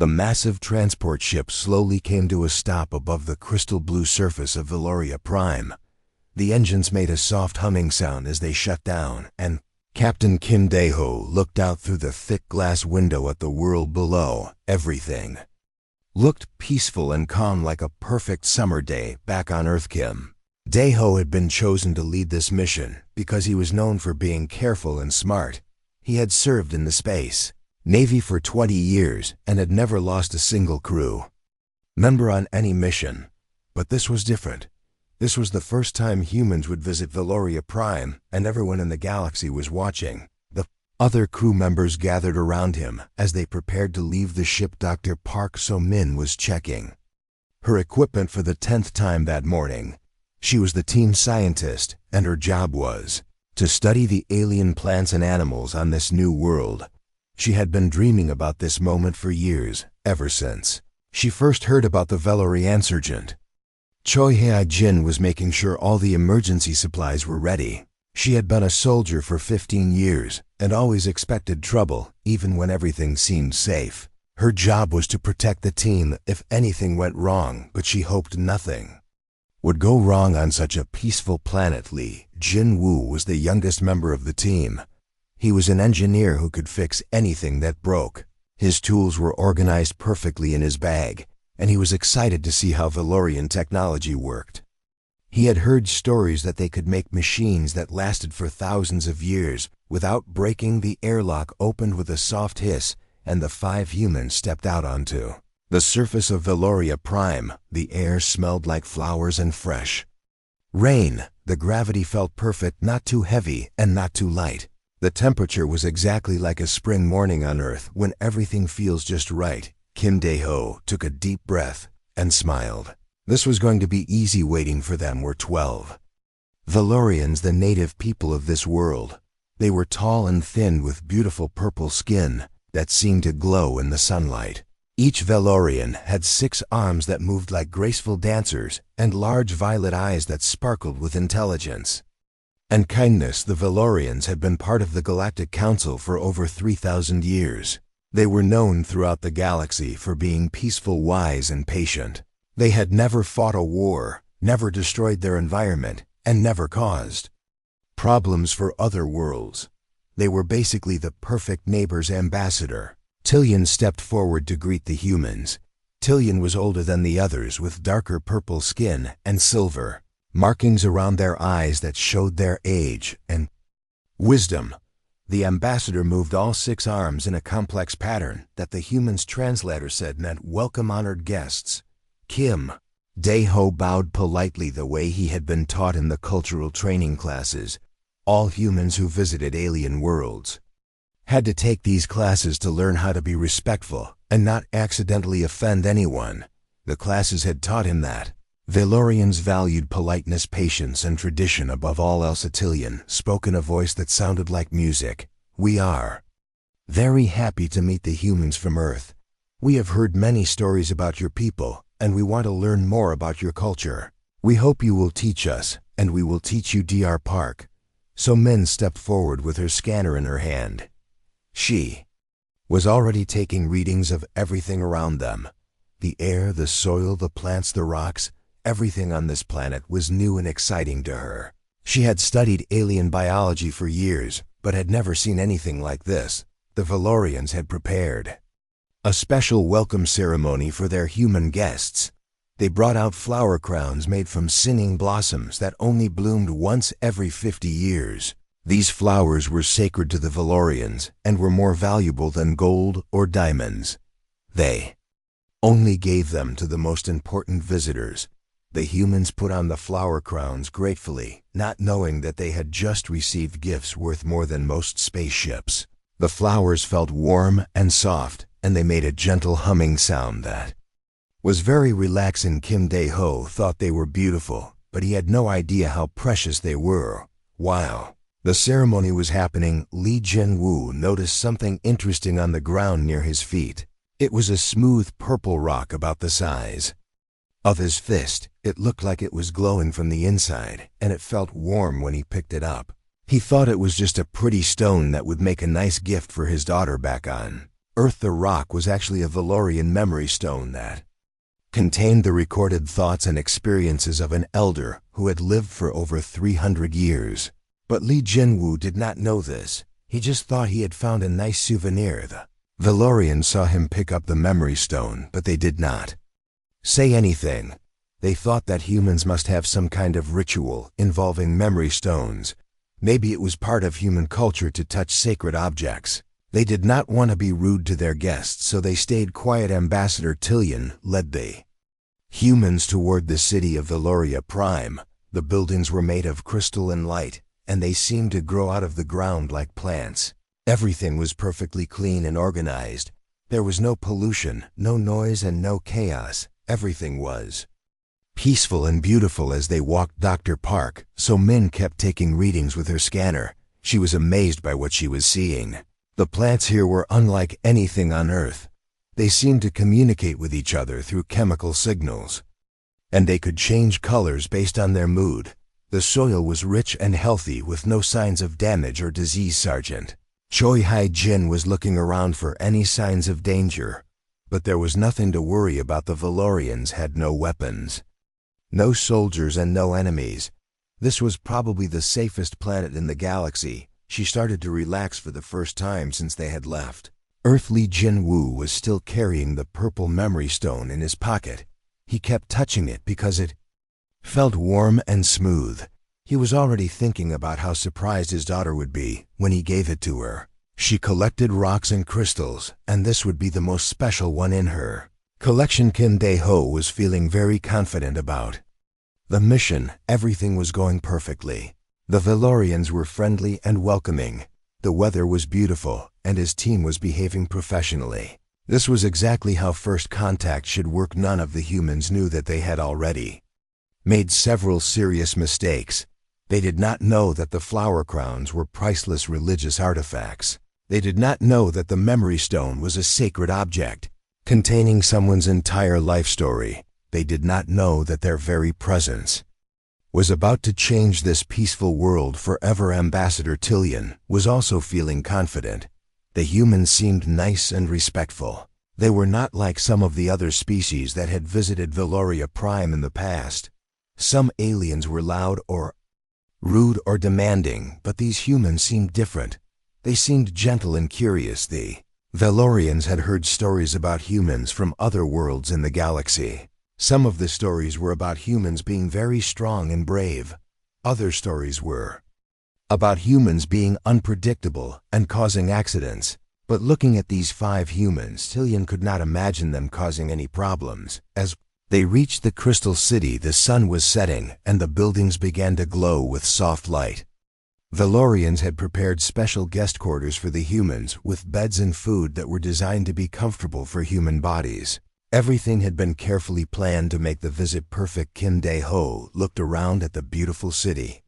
The massive transport ship slowly came to a stop above the crystal blue surface of Veloria Prime. The engines made a soft humming sound as they shut down, and Captain Kim Dae-ho looked out through the thick glass window at the world below. Everything looked peaceful and calm, like a perfect summer day back on Earth. Kim Dae-ho had been chosen to lead this mission because he was known for being careful and smart. He had served in the Space Navy for 20 years and had never lost a single crew member on any mission. But this was different. This was the first time humans would visit Veloria Prime, and everyone in the galaxy was watching. The other crew members gathered around him as they prepared to leave the ship. Dr. Park So-min was checking her equipment for the 10th time that morning. She was the team scientist, and her job was to study the alien plants and animals on this new world. She had been dreaming about this moment for years, ever since she first heard about the Velorian Sergeant. Choi Hae-jin was making sure all the emergency supplies were ready. She had been a soldier for 15 years and always expected trouble, even when everything seemed safe. Her job was to protect the team if anything went wrong, but she hoped nothing would go wrong on such a peaceful planet. Lee Jin-woo was the youngest member of the team. He was an engineer who could fix anything that broke. His tools were organized perfectly in his bag, and he was excited to see how Velorian technology worked. He had heard stories that they could make machines that lasted for thousands of years without breaking. The airlock opened with a soft hiss, and the 5 humans stepped out onto the surface of Veloria Prime. The air smelled like flowers and fresh rain. The gravity felt perfect, not too heavy and not too light. The temperature was exactly like a spring morning on Earth when everything feels just right. Kim Dae-ho took a deep breath and smiled. This was going to be easy. Waiting for them were 12 Velorians, the native people of this world. They were tall and thin with beautiful purple skin that seemed to glow in the sunlight. Each Velorian had 6 arms that moved like graceful dancers and large violet eyes that sparkled with intelligence and kindness. The Velorians had been part of the Galactic Council for over 3,000 years. They were known throughout the galaxy for being peaceful, wise, and patient. They had never fought a war, never destroyed their environment, and never caused problems for other worlds. They were basically the perfect neighbor's ambassador. Tillian stepped forward to greet the humans. Tillian was older than the others, with darker purple skin and silver markings around their eyes that showed their age and wisdom. The ambassador moved all 6 arms in a complex pattern that the humans' translator said meant "Welcome, honored guests." Kim Dae-ho bowed politely the way he had been taught in the cultural training classes. All humans who visited alien worlds had to take these classes to learn how to be respectful and not accidentally offend anyone. The classes had taught him that Velorians valued politeness, patience, and tradition above all else. Tillian spoke in a voice that sounded like music. "We are very happy to meet the humans from Earth. We have heard many stories about your people, and we want to learn more about your culture. We hope you will teach us, and we will teach you." Dr. Park So-min stepped forward with her scanner in her hand. She was already taking readings of everything around them. The air, the soil, the plants, the rocks. Everything on this planet was new and exciting to her. She had studied alien biology for years, but had never seen anything like this. The Velorians had prepared a special welcome ceremony for their human guests. They brought out flower crowns made from sinning blossoms that only bloomed once every 50 years. These flowers were sacred to the Velorians and were more valuable than gold or diamonds. They only gave them to the most important visitors. The humans put on the flower crowns gratefully, not knowing that they had just received gifts worth more than most spaceships. The flowers felt warm and soft, and they made a gentle humming sound that was very relaxing. Kim Dae-ho thought they were beautiful, but he had no idea how precious they were. While the ceremony was happening, Lee Jin-woo noticed something interesting on the ground near his feet. It was a smooth purple rock about the size of his fist. It looked like it was glowing from the inside, and it felt warm when he picked it up. He thought it was just a pretty stone that would make a nice gift for his daughter back on Earth the Rock was actually a Valorian memory stone that contained the recorded thoughts and experiences of an elder who had lived for over 300 years. But Li Jinwu did not know this. He just thought he had found a nice souvenir. The Valorians saw him pick up the memory stone, but they did not say anything. They thought that humans must have some kind of ritual involving memory stones. Maybe it was part of human culture to touch sacred objects. They did not want to be rude to their guests, so they stayed quiet. Ambassador Tillian led the humans toward the city of Valoria Prime. The buildings were made of crystal and light, and they seemed to grow out of the ground like plants. Everything was perfectly clean and organized. There was no pollution, no noise, and no chaos. Everything was peaceful and beautiful. As they walked Dr. Park, So Min kept taking readings with her scanner. She was amazed by what she was seeing. The plants here were unlike anything on Earth. They seemed to communicate with each other through chemical signals, and they could change colors based on their mood. The soil was rich and healthy with no signs of damage or disease. Sergeant Choi Hai-jin was looking around for any signs of danger, but there was nothing to worry about. The Valorians had no weapons, no soldiers, and no enemies. This was probably the safest planet in the galaxy. She started to relax for the first time since they had left. Li Jinwu was still carrying the purple memory stone in his pocket. He kept touching it because it felt warm and smooth. He was already thinking about how surprised his daughter would be when he gave it to her. She collected rocks and crystals, and this would be the most special one in her collection. Kim Dae-ho was feeling very confident about the mission. Everything was going perfectly. The Valorians were friendly and welcoming. The weather was beautiful, and his team was behaving professionally. This was exactly how first contact should work. None of the humans knew that they had already made several serious mistakes. They did not know that the flower crowns were priceless religious artifacts. They did not know that the memory stone was a sacred object, containing someone's entire life story. They did not know that their very presence was about to change this peaceful world forever. Ambassador Tillian was also feeling confident. The humans seemed nice and respectful. They were not like some of the other species that had visited Valoria Prime in the past. Some aliens were loud or rude or demanding, but these humans seemed different. They seemed gentle and curious. The Valorians had heard stories about humans from other worlds in the galaxy. Some of the stories were about humans being very strong and brave. Other stories were about humans being unpredictable and causing accidents. But looking at these 5 humans, Tillian could not imagine them causing any problems. As they reached the Crystal City, the sun was setting, and the buildings began to glow with soft light. Valorians had prepared special guest quarters for the humans, with beds and food that were designed to be comfortable for human bodies. Everything had been carefully planned to make the visit perfect. Kim Dae-ho looked around at the beautiful city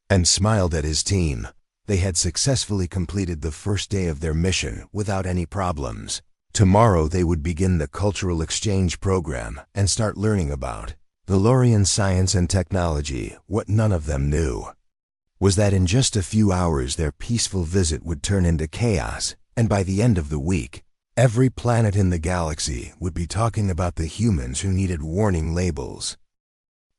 and smiled at his team. They had successfully completed the first day of their mission without any problems. Tomorrow they would begin the cultural exchange program and start learning about Valorian science and technology. What none of them knew was that in just a few hours their peaceful visit would turn into chaos, and by the end of the week, every planet in the galaxy would be talking about the humans who needed warning labels.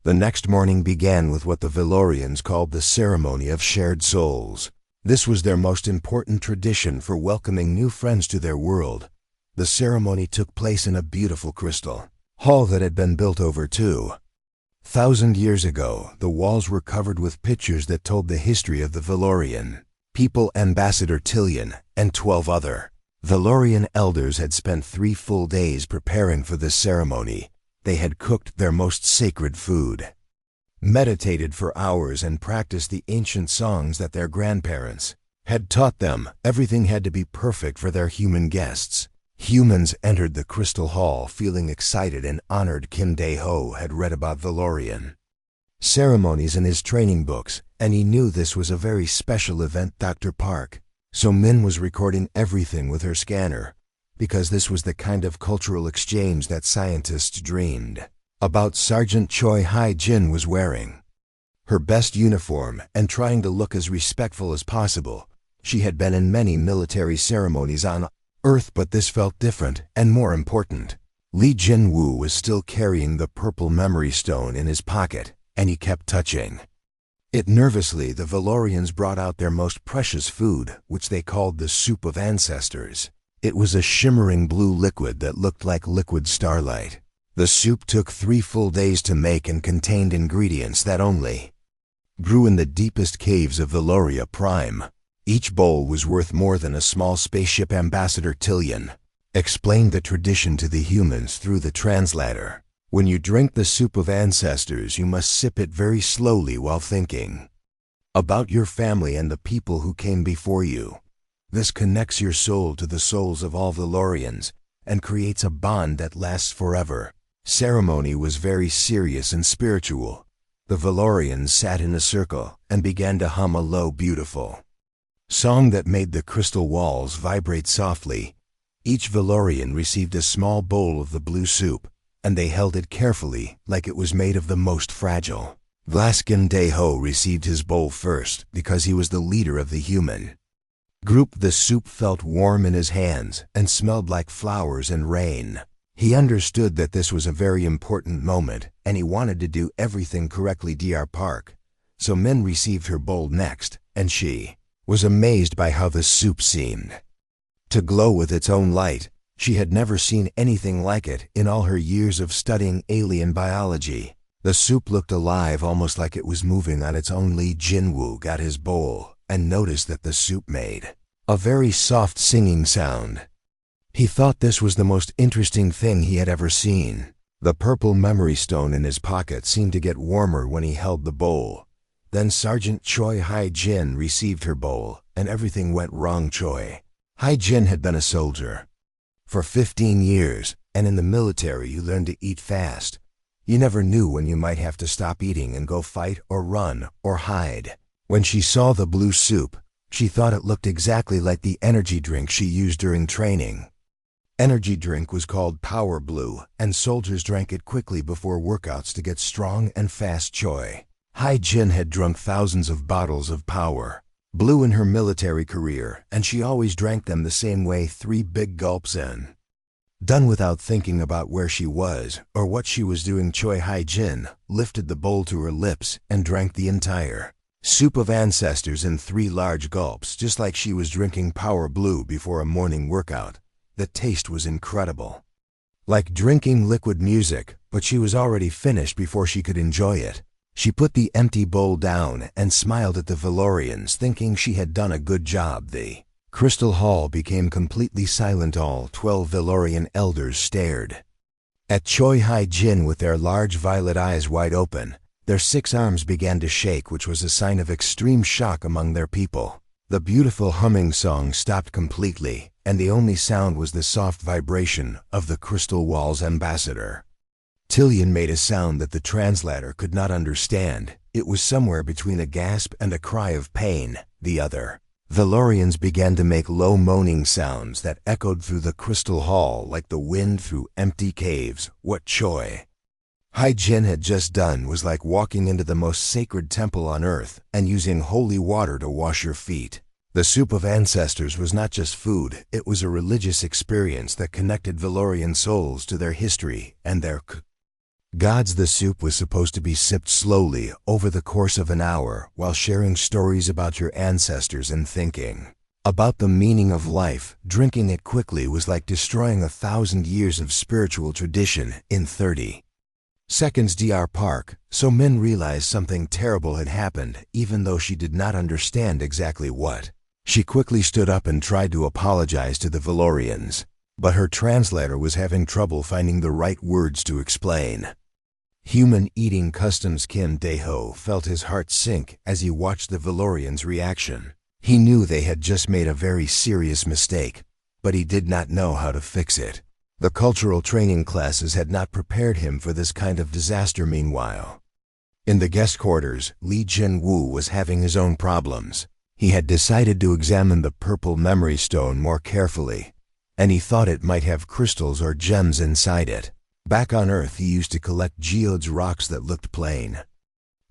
The next morning began with what the Valorians called the Ceremony of Shared Souls. This was their most important tradition for welcoming new friends to their world. The ceremony took place in a beautiful crystal hall that had been built over 2,000 years ago. The walls were covered with pictures that told the history of the Valorian people. Ambassador Tillian and 12 other Valorian elders had spent 3 full days preparing for this ceremony. They had cooked their most sacred food, meditated for hours, and practiced the ancient songs that their grandparents had taught them. Everything had to be perfect for their human guests. Humans entered the Crystal Hall feeling excited and honored. Kim Dae-ho had read about Valorian ceremonies in his training books, and he knew this was a very special event. Dr. Park, So Min was recording everything with her scanner, because this was the kind of cultural exchange that scientists dreamed about. Sergeant Choi Hai-jin was wearing her best uniform and trying to look as respectful as possible. She had been in many military ceremonies on Earth, but this felt different and more important. Li Jinwu was still carrying the purple memory stone in his pocket, and he kept touching it nervously. The Valorians brought out their most precious food, which they called the Soup of Ancestors. It was a shimmering blue liquid that looked like liquid starlight. The soup took 3 full days to make and contained ingredients that only grew in the deepest caves of Valoria Prime. Each bowl was worth more than a small spaceship. Ambassador Tillian explained the tradition to the humans through the translator. When you drink the Soup of Ancestors, you must sip it very slowly while thinking about your family and the people who came before you. This connects your soul to the souls of all Valorians and creates a bond that lasts forever. Ceremony was very serious and spiritual. The Valorians sat in a circle and began to hum a low, beautiful song that made the crystal walls vibrate softly. Each Valorian received a small bowl of the blue soup, and they held it carefully like it was made of the most fragile. Vlaskin Deho received his bowl first because he was the leader of the human group. The soup felt warm in his hands and smelled like flowers and rain. He understood that this was a very important moment, and he wanted to do everything correctly. Dr. Park. So Min received her bowl next, and she was amazed by how the soup seemed to glow with its own light. She had never seen anything like it in all her years of studying alien biology. The soup looked alive, almost like it was moving on its own. Li Jinwu got his bowl and noticed that the soup made a very soft singing sound. He thought this was the most interesting thing he had ever seen. The purple memory stone in his pocket seemed to get warmer when he held the bowl. Then Sergeant Choi Hai-jin received her bowl, and everything went wrong. Choi Hai-jin had been a soldier for 15 years, and in the military you learned to eat fast. You never knew when you might have to stop eating and go fight or run or hide. When she saw the blue soup, she thought it looked exactly like the energy drink she used during training. Energy drink was called Power Blue, and soldiers drank it quickly before workouts to get strong and fast. Choi Hai-jin had drunk thousands of bottles of Power Blue in her military career, and she always drank them the same way, 3 big gulps in. Done without thinking about where she was or what she was doing, Choi Hai-jin lifted the bowl to her lips and drank the entire Soup of Ancestors in 3 large gulps, just like she was drinking Power Blue before a morning workout. The taste was incredible, like drinking liquid music, but she was already finished before she could enjoy it. She put the empty bowl down and smiled at the Valorians, thinking she had done a good job. The Crystal Hall became completely silent. All 12 Valorian elders stared at Choi Hai-jin with their large violet eyes wide open. Their 6 arms began to shake, which was a sign of extreme shock among their people. The beautiful humming song stopped completely, and the only sound was the soft vibration of the crystal walls. Ambassador Tillian made a sound that the translator could not understand. It was somewhere between a gasp and a cry of pain. The other Valorians began to make low moaning sounds that echoed through the crystal hall like the wind through empty caves. What Choi Hai-jin had just done was like walking into the most sacred temple on earth and using holy water to wash your feet. The Soup of Ancestors was not just food, it was a religious experience that connected Valorian souls to their history and their gods. The soup was supposed to be sipped slowly over the course of an hour while sharing stories about your ancestors and thinking about the meaning of life. Drinking it quickly was like destroying 1,000 years of spiritual tradition in 30 seconds. Dr. Park. So Min realized something terrible had happened, even though she did not understand exactly what. She quickly stood up and tried to apologize to the Valorians, but her translator was having trouble finding the right words to explain human eating customs. Kim Dae-ho felt his heart sink as he watched the Valorians' reaction. He knew they had just made a very serious mistake, but he did not know how to fix it. The cultural training classes had not prepared him for this kind of disaster. Meanwhile, in the guest quarters, Li Jinwu was having his own problems. He had decided to examine the purple memory stone more carefully, and he thought it might have crystals or gems inside it. Back on Earth, he used to collect geodes, rocks that looked plain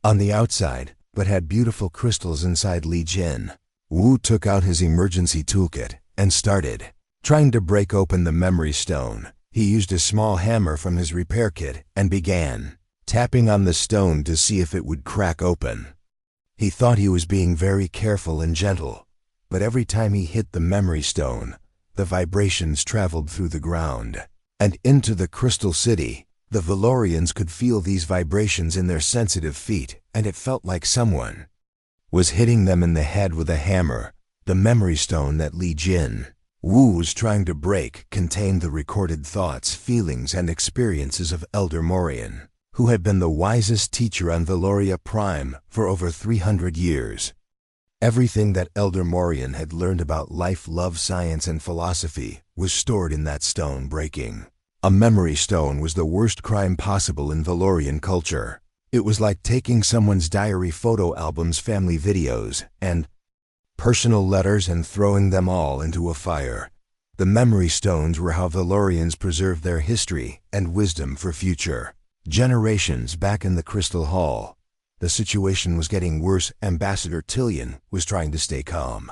on the outside, but had beautiful crystals inside. Li Jinwu took out his emergency toolkit and started Trying to break open the memory stone, he used a small hammer from his repair kit and began tapping on the stone to see if it would crack open. He thought he was being very careful and gentle, but every time he hit the memory stone, the vibrations traveled through the ground and into the crystal city. The Valorians could feel these vibrations in their sensitive feet, and it felt like someone was hitting them in the head with a hammer. The memory stone that Li Jin Wu was trying to break contained the recorded thoughts, feelings, and experiences of Elder Morian, who had been the wisest teacher on Valoria Prime for over 300 years. Everything that Elder Morian had learned about life, love, science, and philosophy was stored in that stone. Breaking a memory stone was the worst crime possible in Valorian culture. It was like taking someone's diary, photo albums, family videos, and personal letters and throwing them all into a fire. The memory stones were how Valorians preserved their history and wisdom for future generations. Back in the Crystal Hall, the situation was getting worse. Ambassador Tillian was trying to stay calm,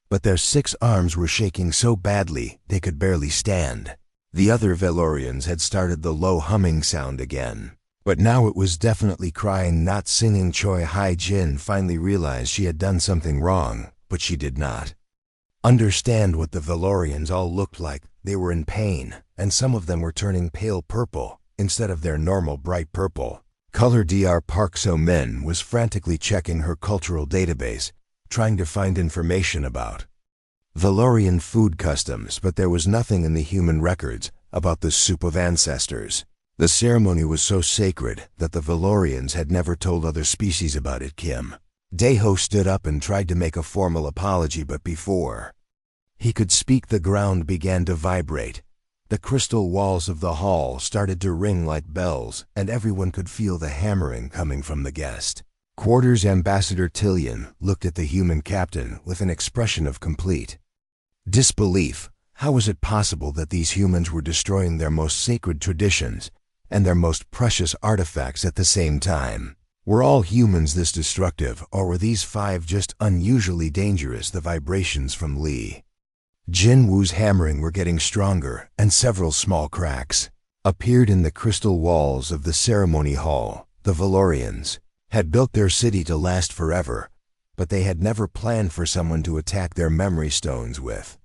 but their 6 arms were shaking so badly they could barely stand. The other Valorians had started the low humming sound again, but now it was definitely crying, not singing. Choi Hai Jin finally realized she had done something wrong, but she did not understand what the Valorians all looked like. They were in pain, and some of them were turning pale purple instead of their normal bright purple color. Dr. Park So-min was frantically checking her cultural database, trying to find information about Valorian food customs, but there was nothing in the human records about the soup of ancestors. The ceremony was so sacred that the Valorians had never told other species about it. Kim Dae-ho stood up and tried to make a formal apology, but before he could speak, the ground began to vibrate. The crystal walls of the hall started to ring like bells, and everyone could feel the hammering coming from the guest quarters. Ambassador Tillian looked at the human captain with an expression of complete disbelief. How was it possible that these humans were destroying their most sacred traditions and their most precious artifacts at the same time? Were all humans this destructive, or were these 5 just unusually dangerous? The vibrations from Li Jin Wu's hammering were getting stronger, and several small cracks appeared in the crystal walls of the ceremony hall. The Valorians had built their city to last forever, but they had never planned for someone to attack their memory stones with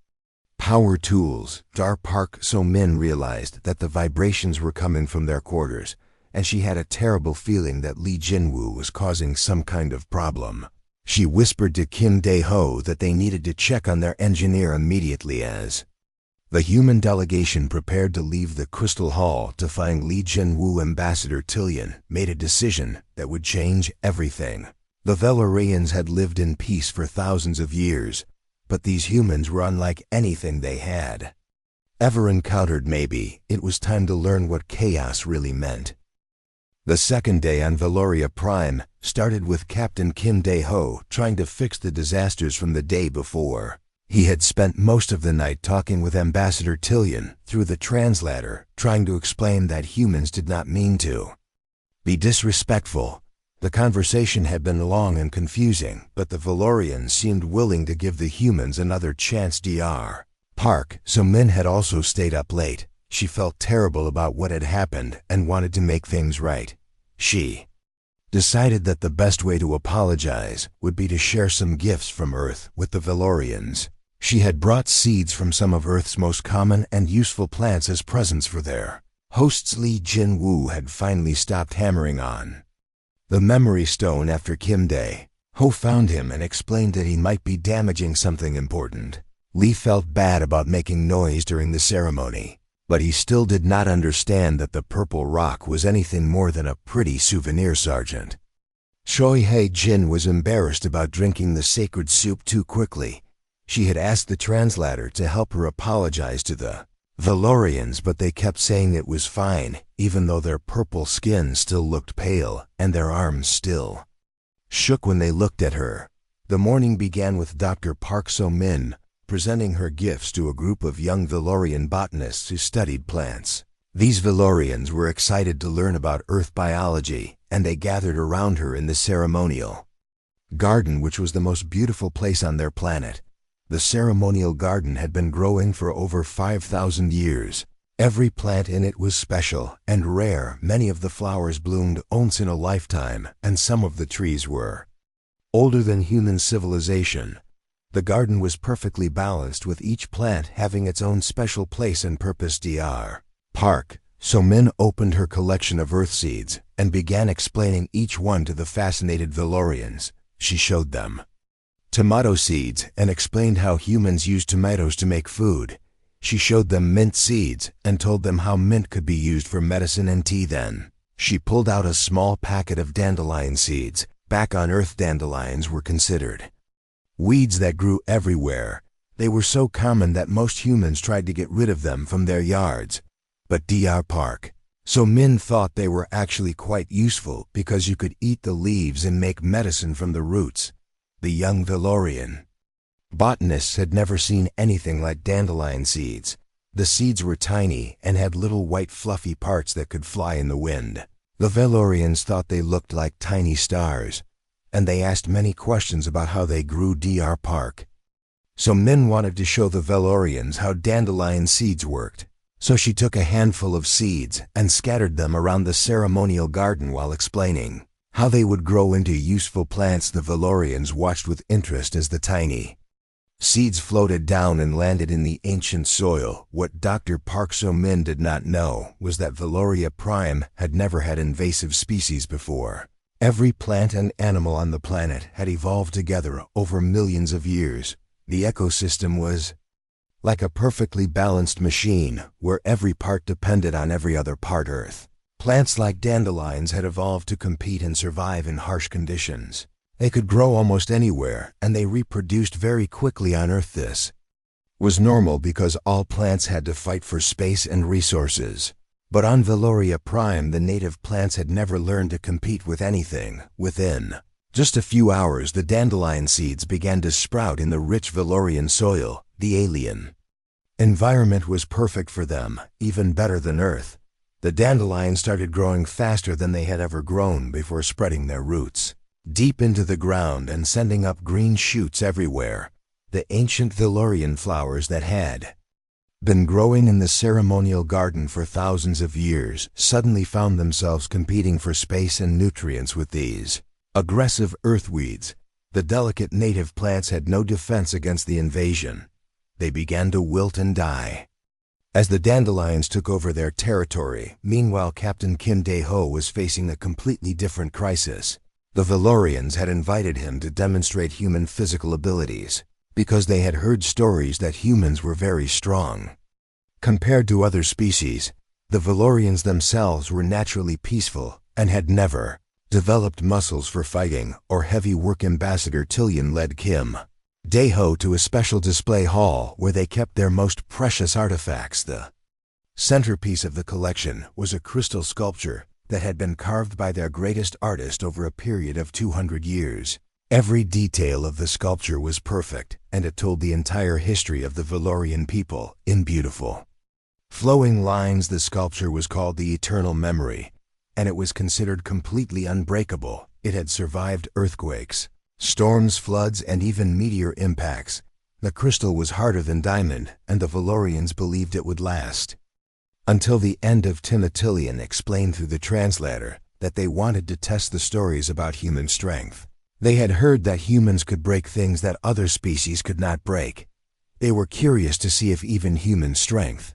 power tools. Dr. Park So-min realized that the vibrations were coming from their quarters, and she had a terrible feeling that Li Jinwoo was causing some kind of problem. She whispered to Kim Dae-ho that they needed to check on their engineer immediately. As the human delegation prepared to leave the Crystal Hall to find Li Jinwoo, Ambassador Tillian made a decision that would change everything. The Valorians had lived in peace for thousands of years, but these humans were unlike anything they had ever encountered. Maybe it was time to learn what chaos really meant. The second day on Valoria Prime started with Captain Kim Dae-ho trying to fix the disasters from the day before. He had spent most of the night talking with Ambassador Tillian through the translator, trying to explain that humans did not mean to be disrespectful. The conversation had been long and confusing, but the Valorians seemed willing to give the humans another chance. Dr. Park So-min had also stayed up late. She felt terrible about what had happened and wanted to make things right. She decided that the best way to apologize would be to share some gifts from Earth with the Valorians. She had brought seeds from some of Earth's most common and useful plants as presents for their hosts. Li Jinwoo had finally stopped hammering on the memory stone after Kim Dae-ho found him and explained that he might be damaging something important. Li felt bad about making noise during the ceremony, but he still did not understand that the purple rock was anything more than a pretty souvenir. Sergeant Choi Hae-jin was embarrassed about drinking the sacred soup too quickly. She had asked the translator to help her apologize to the Valorians, but they kept saying it was fine, even though their purple skin still looked pale and their arms still shook when they looked at her. The morning began with Dr. Park So-min presenting her gifts to a group of young Valorian botanists who studied plants. These Valorians were excited to learn about Earth biology, and they gathered around her in the ceremonial garden, which was the most beautiful place on their planet. The ceremonial garden had been growing for over 5,000 years. Every plant in it was special and rare. Many of the flowers bloomed once in a lifetime, and some of the trees were older than human civilization. The garden was perfectly balanced, with each plant having its own special place and purpose. Dr. Park. So Min opened her collection of earth seeds and began explaining each one to the fascinated Valorians. She showed them tomato seeds and explained how humans use tomatoes to make food. She showed them mint seeds and told them how mint could be used for medicine and tea. Then she pulled out a small packet of dandelion seeds. Back on Earth, dandelions were considered weeds that grew everywhere. They were so common that most humans tried to get rid of them from their yards. But Dr. Park. So Min thought they were actually quite useful because you could eat the leaves and make medicine from the roots. The young Valorian botanists had never seen anything like dandelion seeds. The seeds were tiny and had little white fluffy parts that could fly in the wind. The Valorians thought they looked like tiny stars, and they asked many questions about how they grew. Dr. Park. So Min wanted to show the Valorians how dandelion seeds worked. So she took a handful of seeds and scattered them around the ceremonial garden while explaining how they would grow into useful plants. The Valorians watched with interest as the tiny seeds floated down and landed in the ancient soil. What Dr. Park So Min did not know was that Valoria Prime had never had invasive species before. Every plant and animal on the planet had evolved together over millions of years. The ecosystem was like a perfectly balanced machine where every part depended on every other part. Earth plants like dandelions had evolved to compete and survive in harsh conditions. They could grow almost anywhere, and they reproduced very quickly on Earth. This was normal because all plants had to fight for space and resources. But on Valoria Prime, the native plants had never learned to compete with anything. Within just a few hours, the dandelion seeds began to sprout in the rich Valorian soil. The alien environment was perfect for them, even better than Earth. The dandelions started growing faster than they had ever grown before, spreading their roots deep into the ground and sending up green shoots everywhere. The ancient Valorian flowers that had been growing in the ceremonial garden for thousands of years suddenly found themselves competing for space and nutrients with these aggressive earthweeds. The delicate native plants had no defense against the invasion. They began to wilt and die as the dandelions took over their territory. Meanwhile, Captain Kim Dae-ho was facing a completely different crisis. The Valorians had invited him to demonstrate human physical abilities because they had heard stories that humans were very strong. Compared to other species, the Valorians themselves were naturally peaceful and had never developed muscles for fighting or heavy work. Ambassador Tillian led Kim Dae-ho to a special display hall where they kept their most precious artifacts. The centerpiece of the collection was a crystal sculpture that had been carved by their greatest artist over a period of 200 years. Every detail of the sculpture was perfect, and it told the entire history of the Valorian people in beautiful, flowing lines. The sculpture was called the Eternal Memory, and it was considered completely unbreakable. It had survived earthquakes, storms, floods, and even meteor impacts. The crystal was harder than diamond, and the Valorians believed it would last until the end of. Tillian explained through the translator that they wanted to test the stories about human strength. They had heard that humans could break things that other species could not break. They were curious to see if even human strength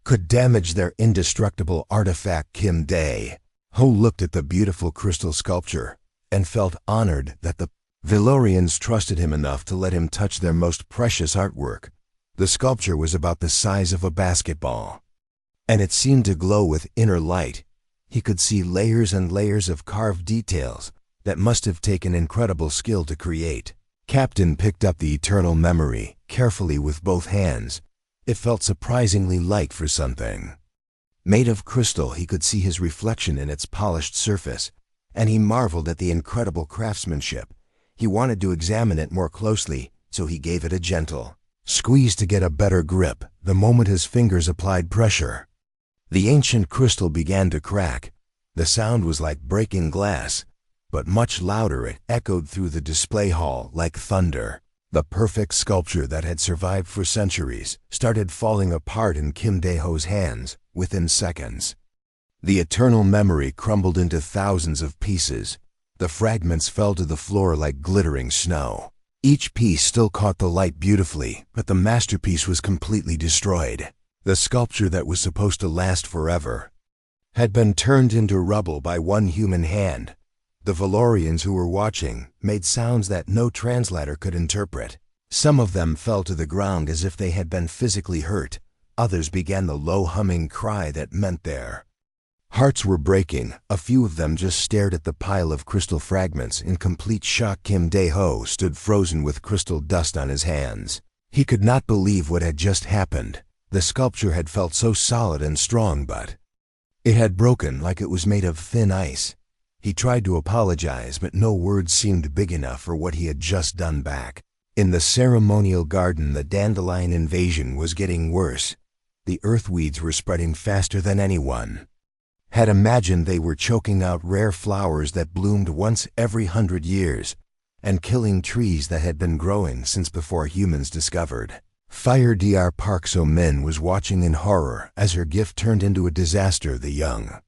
could damage their indestructible artifact. Kim Dae-ho looked at the beautiful crystal sculpture and felt honored that the Valorians trusted him enough to let him touch their most precious artwork. The sculpture was about the size of a basketball, and it seemed to glow with inner light. He could see layers and layers of carved details that must have taken incredible skill to create. Captain picked up the Eternal Memory carefully with both hands. It felt surprisingly light for something made of crystal. He could see his reflection in its polished surface, and he marveled at the incredible craftsmanship. He wanted to examine it more closely, so he gave it a gentle squeeze to get a better grip. The moment his fingers applied pressure, the ancient crystal began to crack. The sound was like breaking glass, but much louder. It echoed through the display hall like thunder. The perfect sculpture that had survived for centuries started falling apart in Kim Dae-ho's hands within seconds. The eternal memory crumbled into thousands of pieces. The fragments fell to the floor like glittering snow. Each piece still caught the light beautifully, but the masterpiece was completely destroyed. The sculpture that was supposed to last forever had been turned into rubble by one human hand. The Valorians who were watching made sounds that no translator could interpret. Some of them fell to the ground as if they had been physically hurt. Others began the low humming cry that meant their hearts were breaking. A few of them just stared at the pile of crystal fragments in complete shock. Kim Dae-ho stood frozen with crystal dust on his hands. He could not believe what had just happened. The sculpture had felt so solid and strong, but it had broken like it was made of thin ice. He tried to apologize, but no words seemed big enough for what he had just done back. In the ceremonial garden, the dandelion invasion was getting worse. The earthweeds were spreading faster than anyone had imagined. They were choking out rare flowers that bloomed once every 100 years, and killing trees that had been growing since before humans discovered fire. Dr. Park So-min was watching in horror as her gift turned into a disaster. The young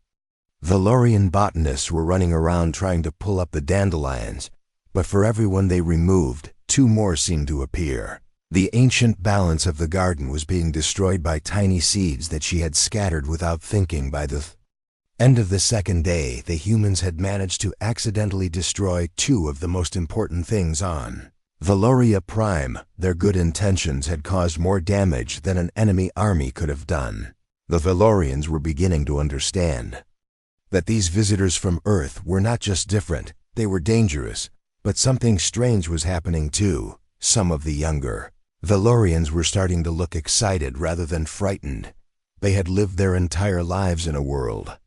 Valorian botanists were running around trying to pull up the dandelions, but for everyone they removed, 2 more seemed to appear. The ancient balance of the garden was being destroyed by tiny seeds that she had scattered without thinking. By the end of the second day, the humans had managed to accidentally destroy 2 of the most important things on Valoria Prime. Their good intentions had caused more damage than an enemy army could have done. The Valorians were beginning to understand that these visitors from Earth were not just different, they were dangerous, but something strange was happening too. Some of the younger Valorians were starting to look excited rather than frightened. They had lived their entire lives in a world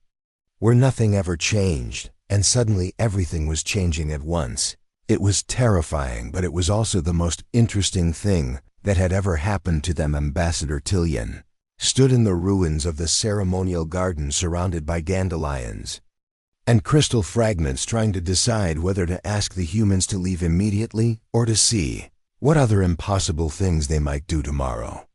where nothing ever changed, and suddenly everything was changing at once. It was terrifying, but it was also the most interesting thing that had ever happened to them. Ambassador Tillian stood in the ruins of the ceremonial garden surrounded by dandelions and crystal fragments, trying to decide whether to ask the humans to leave immediately or to see what other impossible things they might do tomorrow.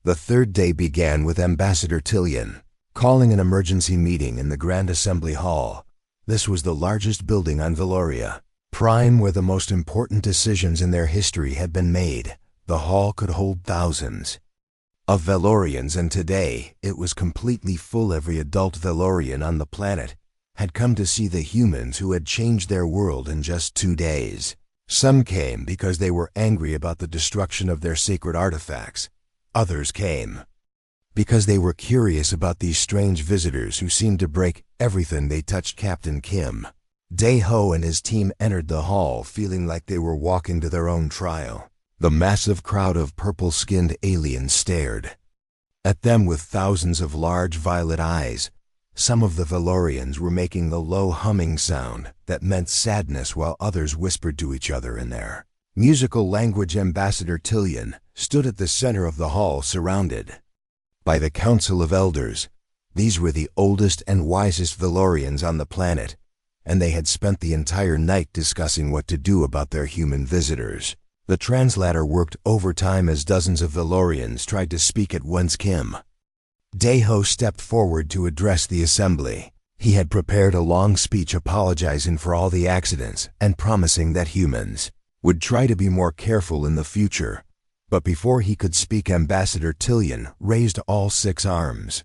The third day began with Ambassador Tillian calling an emergency meeting in the Grand Assembly Hall. This was the largest building on Valoria Prime where the most important decisions in their history had been made. The hall could hold thousands of Valorians, and today it was completely full. Every adult Valorian on the planet had come to see the humans who had changed their world in just 2 days. Some came because they were angry about the destruction of their sacred artifacts. Others came because they were curious about these strange visitors who seemed to break everything they touched. Captain Kim Dae-ho and his team entered the hall feeling like they were walking to their own trial. The massive crowd of purple-skinned aliens stared at them with thousands of large violet eyes. Some of the Valorians were making the low humming sound that meant sadness, while others whispered to each other in their musical language. Ambassador Tillian stood at the center of the hall, surrounded by the Council of Elders. These were the oldest and wisest Valorians on the planet, and they had spent the entire night discussing what to do about their human visitors. The translator worked overtime as dozens of Valorians tried to speak at once. Kim Dae-ho stepped forward to address the assembly. He had prepared a long speech apologizing for all the accidents and promising that humans would try to be more careful in the future. But before he could speak, Ambassador Tillian raised all 6 arms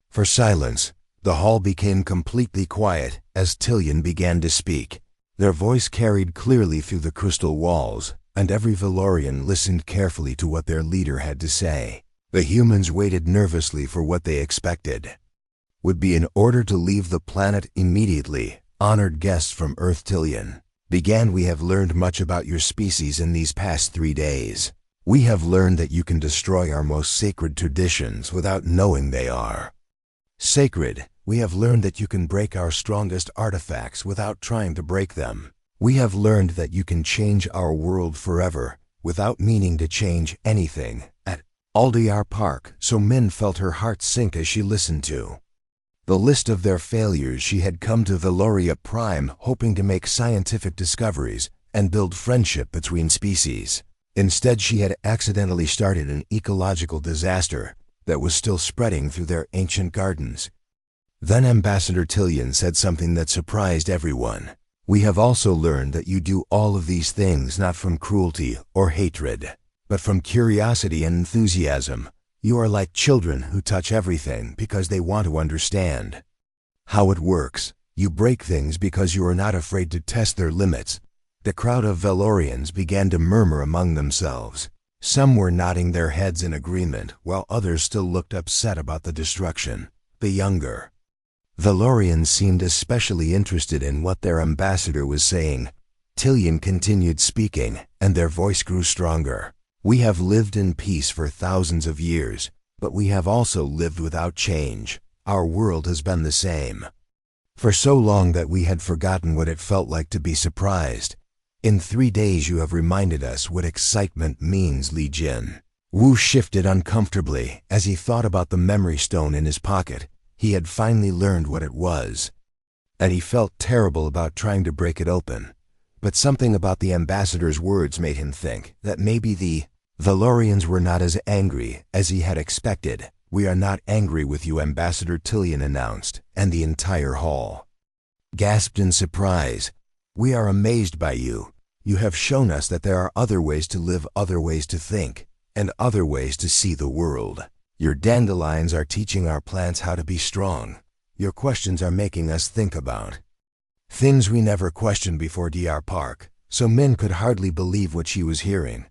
for silence. The hall became completely quiet as Tillian began to speak. Their voice carried clearly through the crystal walls, and every Valorian listened carefully to what their leader had to say. The humans waited nervously for what they expected would be an order to leave the planet immediately. Honored guests from Earth, Tillian began. We have learned much about your species in these past 3 days. We have learned that you can destroy our most sacred traditions without knowing they are sacred. We have learned that you can break our strongest artifacts without trying to break them. We have learned that you can change our world forever without meaning to change anything. At Aldiar Park, So-min felt her heart sink as she listened to the list of their failures. She had come to Valoria Prime hoping to make scientific discoveries and build friendship between species. Instead, she had accidentally started an ecological disaster that was still spreading through their ancient gardens. Then Ambassador Tillian said something that surprised everyone. "We have also learned that you do all of these things not from cruelty or hatred, but from curiosity and enthusiasm. You are like children who touch everything because they want to understand how it works. You break things because you are not afraid to test their limits." The crowd of Valorians began to murmur among themselves. Some were nodding their heads in agreement, while others still looked upset about the destruction. The younger Valorians seemed especially interested in what their ambassador was saying. Tillian continued speaking, and their voice grew stronger. "We have lived in peace for thousands of years, but we have also lived without change. Our world has been the same for so long that we had forgotten what it felt like to be surprised. In 3 days you have reminded us what excitement means, Li Jin." Wu shifted uncomfortably as he thought about the memory stone in his pocket. He had finally learned what it was, and he felt terrible about trying to break it open. But something about the ambassador's words made him think that maybe the Valorians were not as angry as he had expected. "We are not angry with you," Ambassador Tillian announced, and the entire hall gasped in surprise. "We are amazed by you. You have shown us that there are other ways to live, other ways to think, and other ways to see the world. Your dandelions are teaching our plants how to be strong. Your questions are making us think about things we never questioned before Dr. Park." So Min could hardly believe what she was hearing.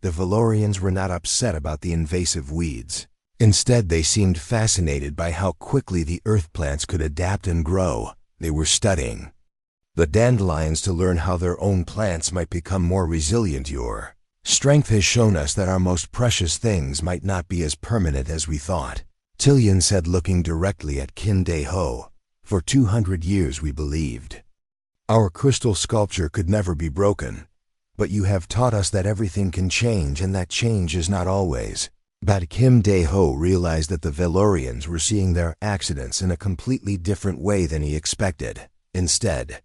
The Valorians were not upset about the invasive weeds. Instead, they seemed fascinated by how quickly the earth plants could adapt and grow. They were studying the dandelions to learn how their own plants might become more resilient. "Your strength has shown us that our most precious things might not be as permanent as we thought," Tillian said, looking directly at Qin Dai Ho. "For 200 years we believed our crystal sculpture could never be broken. But you have taught us that everything can change and that change is not always." But Kim Dae-ho realized that the Valorians were seeing their accidents in a completely different way than he expected. Instead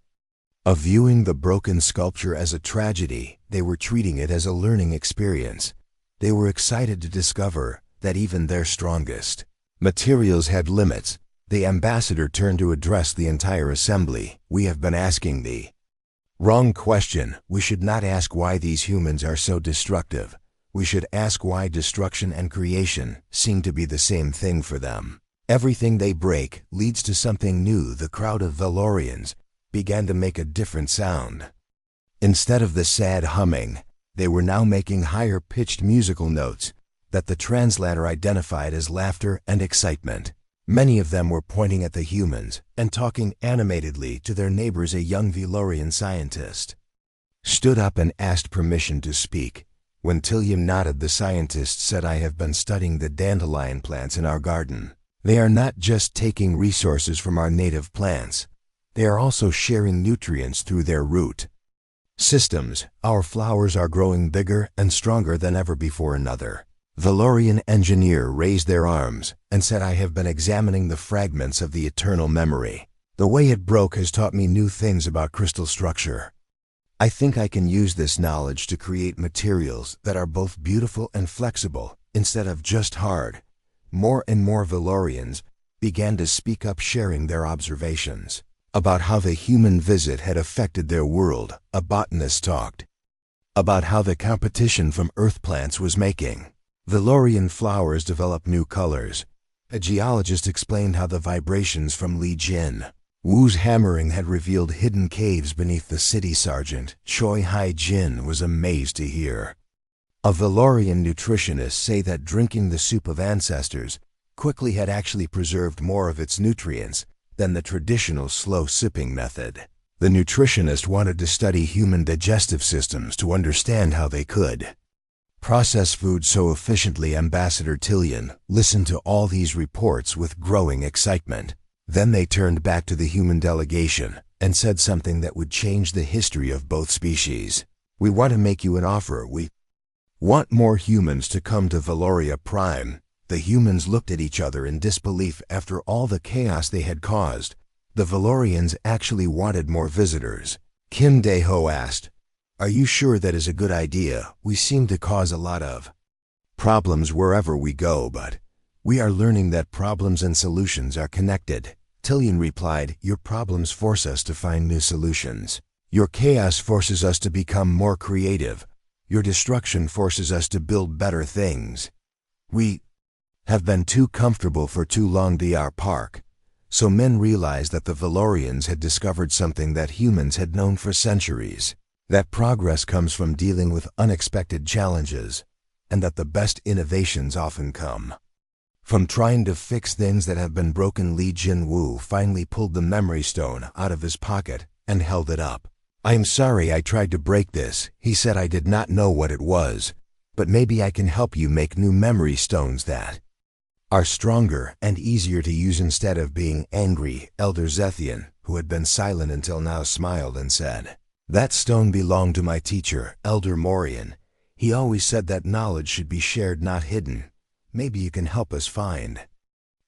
of viewing the broken sculpture as a tragedy, they were treating it as a learning experience. They were excited to discover that even their strongest materials had limits. The ambassador turned to address the entire assembly. "We have been asking the wrong question. We should not ask why these humans are so destructive. We should ask why destruction and creation seem to be the same thing for them. Everything they break leads to something new." The crowd of Valorians began to make a different sound. Instead of the sad humming, they were now making higher-pitched musical notes that the translator identified as laughter and excitement. Many of them were pointing at the humans and talking animatedly to their neighbors. A young Valorian scientist stood up and asked permission to speak. When Tillian nodded, the scientist said, "I have been studying the dandelion plants in our garden. They are not just taking resources from our native plants. They are also sharing nutrients through their root systems. Our flowers are growing bigger and stronger than ever before." Another Valorian engineer raised their arms and said, "I have been examining the fragments of the eternal memory. The way it broke has taught me new things about crystal structure. I think I can use this knowledge to create materials that are both beautiful and flexible instead of just hard." More and more Valorians began to speak up, sharing their observations about how the human visit had affected their world. A botanist talked about how the competition from earth plants was making Valorian flowers develop new colors. A geologist explained how the vibrations from Li Jin Wu's hammering had revealed hidden caves beneath the city. Sergeant Choi Hai-jin was amazed to hear a Valorian nutritionist say that drinking the soup of ancestors quickly had actually preserved more of its nutrients than the traditional slow sipping method. The nutritionist wanted to study human digestive systems to understand how they could process food so efficiently. Ambassador Tillian listened to all these reports with growing excitement. Then they turned back to the human delegation and said something that would change the history of both species. "We want to make you an offer. We want more humans to come to Valoria Prime." The humans looked at each other in disbelief. After all the chaos they had caused, the Valorians actually wanted more visitors. Kim Dae-ho asked, Are you sure that is a good idea? We seem to cause a lot of problems wherever we go, but we are learning that problems and solutions are connected. Tillian replied, your problems force us to find new solutions. Your chaos forces us to become more creative. Your destruction forces us to build better things. We have been too comfortable for too long, Dr. Park. So men realized that the Valorians had discovered something that humans had known for centuries, that progress comes from dealing with unexpected challenges, and that the best innovations often come from trying to fix things that have been broken. Li Jinwu finally pulled the memory stone out of his pocket and held it up. I'm sorry I tried to break this, he said. I did not know what it was, but maybe I can help you make new memory stones that are stronger and easier to use instead of being angry. Elder Zethian, who had been silent until now, smiled and said, that stone belonged to my teacher, Elder Morian. He always said that knowledge should be shared, not hidden. Maybe you can help us find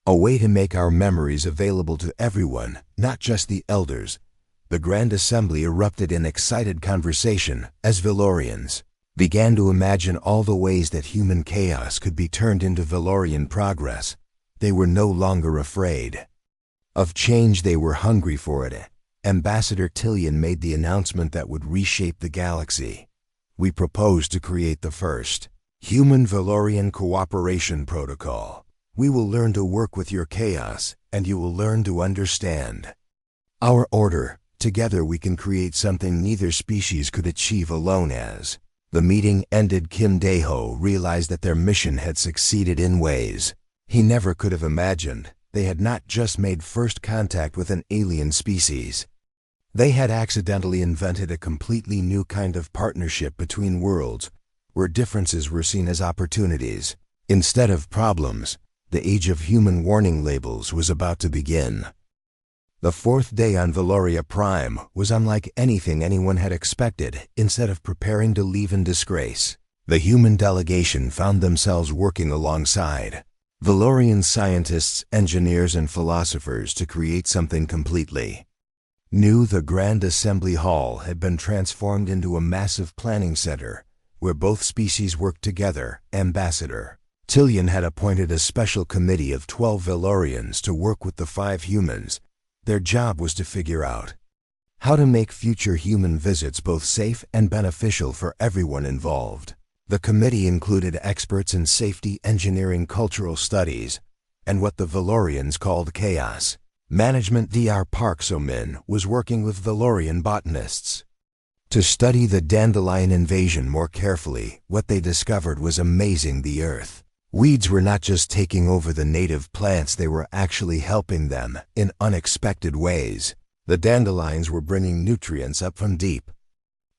a way to make our memories available to everyone, not just the elders. The Grand Assembly erupted in excited conversation as Valorians began to imagine all the ways that human chaos could be turned into Valorian progress. They were no longer afraid of change, they were hungry for it. Ambassador Tillian made the announcement that would reshape the galaxy. We propose to create the first Human-Valorian Cooperation Protocol. We will learn to work with your chaos, and you will learn to understand our order. Together we can create something neither species could achieve alone. As the meeting ended, Kim Dae-ho realized that their mission had succeeded in ways he never could have imagined. They had not just made first contact with an alien species. They had accidentally invented a completely new kind of partnership between worlds, where differences were seen as opportunities instead of problems. The age of human warning labels was about to begin. The fourth day on Valoria Prime was unlike anything anyone had expected. Instead of preparing to leave in disgrace, the human delegation found themselves working alongside Valorian scientists, engineers, and philosophers to create something completely new. The Grand Assembly Hall had been transformed into a massive planning center where both species worked together. Ambassador Tillian had appointed a special committee of 12 Valorians to work with the 5 humans. Their job was to figure out how to make future human visits both safe and beneficial for everyone involved. The committee included experts in safety, engineering, cultural studies, and what the Valorians called chaos management. Dr. Park So-min was working with Valorian botanists to study the dandelion invasion more carefully. What they discovered was amazing. The earth weeds were not just taking over the native plants, they were actually helping them in unexpected ways. The dandelions were bringing nutrients up from deep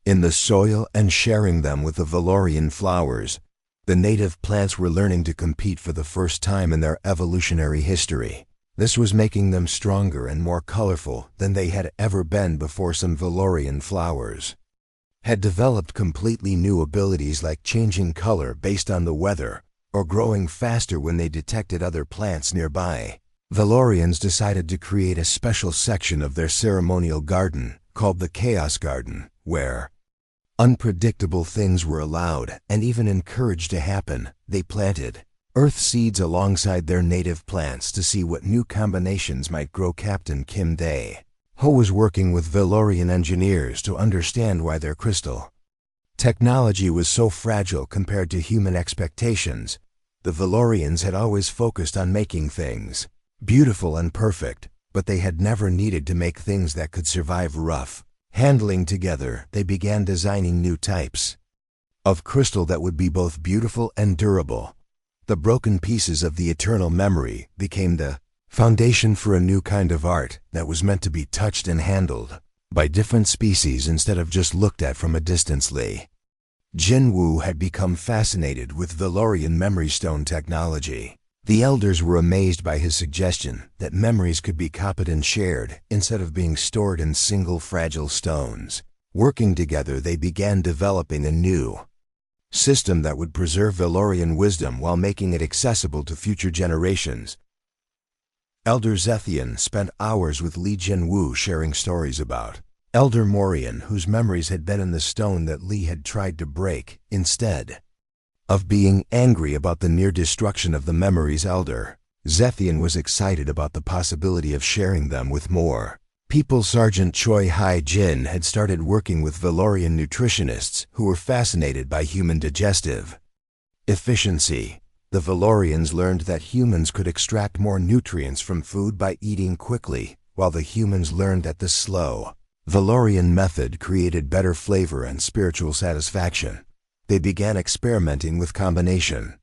in the soil and sharing them with the Valorian flowers. The native plants were learning to compete for the first time in their evolutionary history. This was making them stronger and more colorful than they had ever been before. Some Valorian flowers had developed completely new abilities, like changing color based on the weather or growing faster when they detected other plants nearby. Valorians decided to create a special section of their ceremonial garden called the Chaos Garden, where unpredictable things were allowed and even encouraged to happen. They planted earth seeds alongside their native plants to see what new combinations might grow. Captain Kim Dae-ho was working with Valorian engineers to understand why their crystal technology was so fragile compared to human expectations. The Valorians had always focused on making things beautiful and perfect, but they had never needed to make things that could survive rough handling. Together, they began designing new types of crystal that would be both beautiful and durable. The broken pieces of the eternal memory became the foundation for a new kind of art that was meant to be touched and handled by different species instead of just looked at from a distance. Li Jinwu had become fascinated with Valorian memory stone technology. The elders were amazed by his suggestion that memories could be copied and shared instead of being stored in single fragile stones. Working together, they began developing a new system that would preserve Valorian wisdom while making it accessible to future generations. Elder Zethian spent hours with Li Jinwu sharing stories about Elder Morian, whose memories had been in the stone that Lee had tried to break, instead of being angry about the near destruction of the memories, Elder Zethian was excited about the possibility of sharing them with more people. Sergeant Choi Hai-jin had started working with Valorian nutritionists who were fascinated by human digestive efficiency. The Valorians learned that humans could extract more nutrients from food by eating quickly, while the humans learned that the slow Valorian method created better flavor and spiritual satisfaction. They began experimenting with combination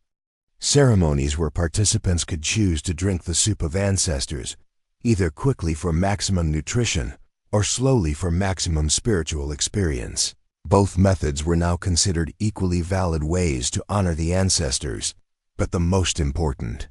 ceremonies where participants could choose to drink the soup of ancestors, either quickly for maximum nutrition or slowly for maximum spiritual experience. Both methods were now considered equally valid ways to honor the ancestors, but the most important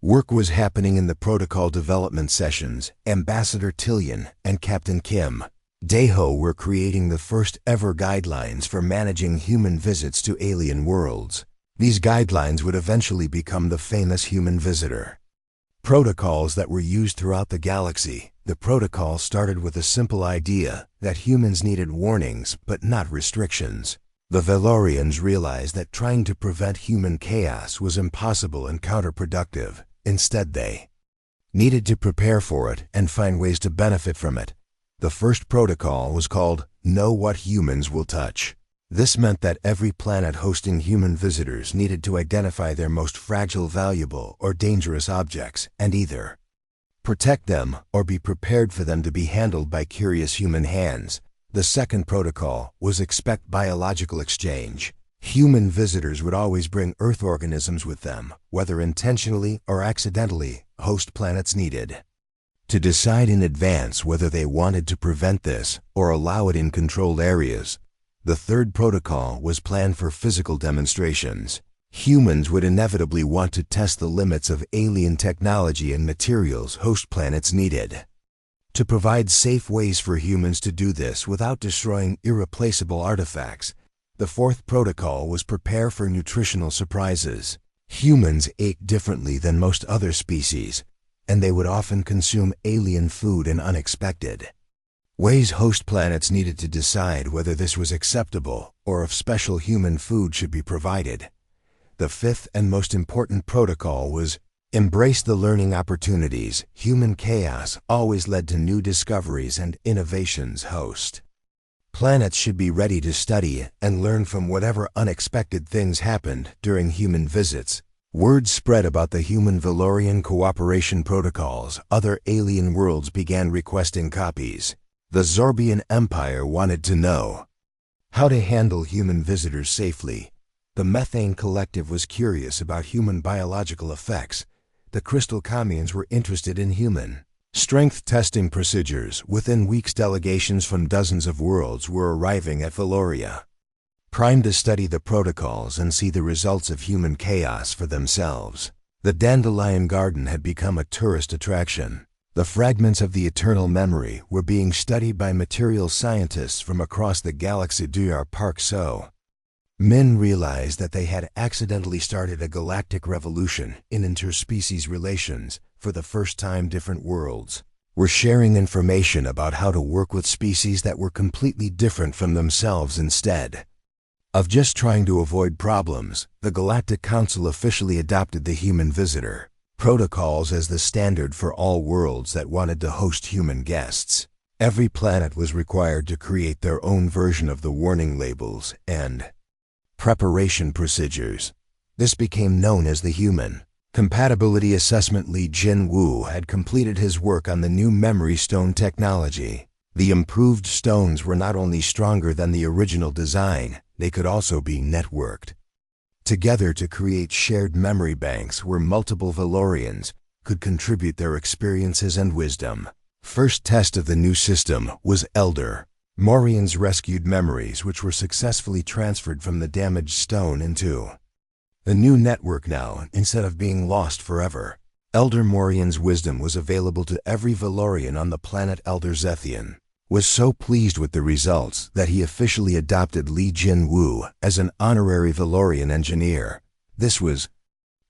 work was happening in the protocol development sessions. Ambassador Tillian and Captain Kim Dae-ho were creating the first ever guidelines for managing human visits to alien worlds. These guidelines would eventually become the famous human visitor protocols that were used throughout the galaxy. The protocol started with a simple idea that humans needed warnings but not restrictions. The Valorians realized that trying to prevent human chaos was impossible and counterproductive. Instead, they needed to prepare for it and find ways to benefit from it. The first protocol was called Know What Humans Will Touch. This meant that every planet hosting human visitors needed to identify their most fragile, valuable, or dangerous objects and either protect them or be prepared for them to be handled by curious human hands. The second protocol was Expect Biological Exchange. Human visitors would always bring Earth organisms with them, whether intentionally or accidentally. Host planets needed to decide in advance whether they wanted to prevent this or allow it in controlled areas. The third protocol was Plan for Physical Demonstrations. Humans would inevitably want to test the limits of alien technology and materials host planets needed to provide safe ways for humans to do this without destroying irreplaceable artifacts. The fourth protocol was Prepare for Nutritional Surprises. Humans ate differently than most other species, and they would often consume alien food in unexpected ways. Host planets needed to decide whether this was acceptable or if special human food should be provided. The fifth and most important protocol was Embrace the Learning Opportunities. Human chaos always led to new discoveries and innovations. Host planets should be ready to study and learn from whatever unexpected things happened during human visits. Word spread about the human-Valorian cooperation protocols. Other alien worlds began requesting copies. The Zorbian Empire wanted to know how to handle human visitors safely. The Methane Collective was curious about human biological effects. The Crystal Communes were interested in human strength testing procedures. Within weeks, delegations from dozens of worlds were arriving at Valoria, primed to study the protocols and see the results of human chaos for themselves. The Dandelion Garden had become a tourist attraction. The fragments of the eternal memory were being studied by material scientists from across the galaxy. Dr. Park So Min realized that they had accidentally started a galactic revolution in interspecies relations. For the first time, different worlds were sharing information about how to work with species that were completely different from themselves. Instead of just trying to avoid problems, the Galactic Council officially adopted the human visitor protocols as the standard for all worlds that wanted to host human guests. Every planet was required to create their own version of the warning labels and preparation procedures. This became known as the Human Compatibility Assessment. Li Jin-woo had completed his work on the new memory stone technology. The improved stones were not only stronger than the original design, they could also be networked together to create shared memory banks where multiple Valorians could contribute their experiences and wisdom. First test of the new system was Elder Morian's rescued memories, which were successfully transferred from the damaged stone into the new network now, instead of being lost forever. Elder Morian's wisdom was available to every Valorian on the planet. Elder Zethian was so pleased with the results that he officially adopted Li Jin-woo as an honorary Valorian engineer. This was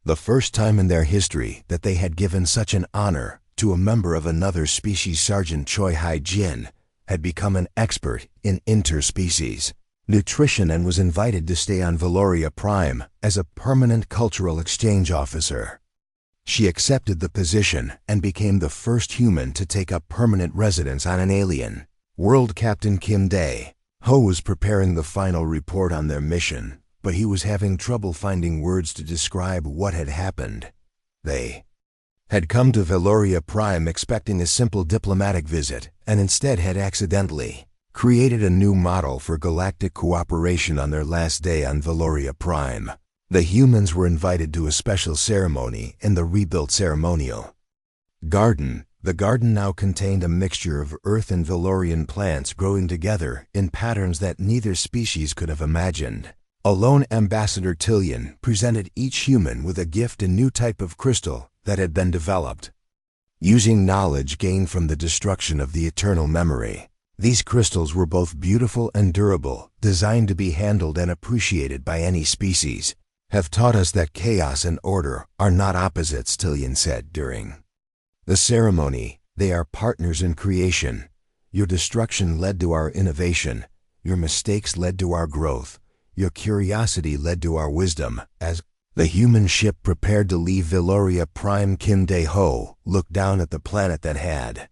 the first time in their history that they had given such an honor to a member of another species. Sergeant Choi Hai-jin had become an expert in interspecies nutrition and was invited to stay on Valoria Prime as a permanent cultural exchange officer. She accepted the position and became the first human to take up permanent residence on an alien world. Captain Kim Dae-ho was preparing the final report on their mission, but he was having trouble finding words to describe what had happened. They had come to Valoria Prime expecting a simple diplomatic visit, and instead had accidentally created a new model for galactic cooperation on their last day on Valoria Prime. The humans were invited to a special ceremony in the rebuilt ceremonial garden. The garden now contained a mixture of Earth and Valorian plants growing together in patterns that neither species could have imagined. Alone, Ambassador Tillian presented each human with a gift, a new type of crystal that had been developed using knowledge gained from the destruction of the eternal memory. These crystals were both beautiful and durable, designed to be handled and appreciated by any species. Have taught us that chaos and order are not opposites, Tillian said during the ceremony. They are partners in creation. Your destruction led to our innovation. Your mistakes led to our growth. Your curiosity led to our wisdom. As the human ship prepared to leave Valoria Prime, Kim Dae-ho looked down at the planet that had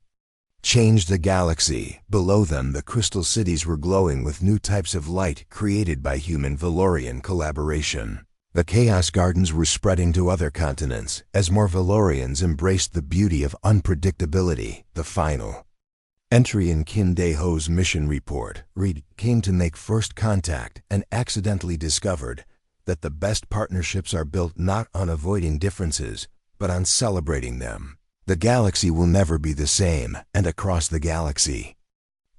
changed the galaxy. Below them, the crystal cities were glowing with new types of light created by human-Valorian collaboration. The Chaos Gardens were spreading to other continents as more Valorians embraced the beauty of unpredictability. The final entry in Kim Dae-ho's mission report read, "Came to make first contact and accidentally discovered that the best partnerships are built not on avoiding differences, but on celebrating them. The galaxy will never be the same." And across the galaxy,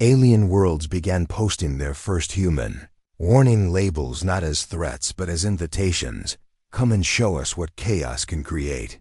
alien worlds began posting their first human warning labels, not as threats but as invitations. Come and show us what chaos can create.